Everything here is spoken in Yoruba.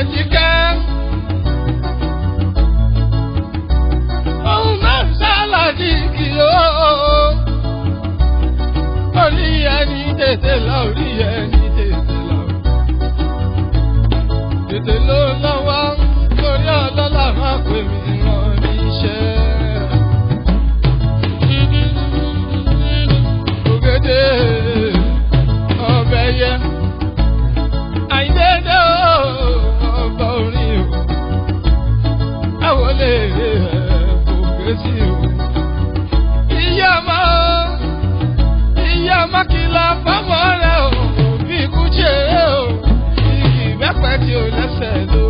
Àjíkẹ́. Òun náà ṣàlàjì kì ó. Orí ẹni tètè lọ, orí ẹni tètè lọ. Tètè ló lọ́wọ́, torí ọlọ́lá máa pè mí rán níṣẹ́. Ògèdè ọbẹ̀ yẹ. Àìdédé ọba orin o. Àwọlé kò sí o. Ìyá máa kìlọ̀ fọ́mọ rẹ̀ o. Bí ikú ṣe o. Igi ìbẹ́pẹ tí o lẹ́sẹ̀ ló.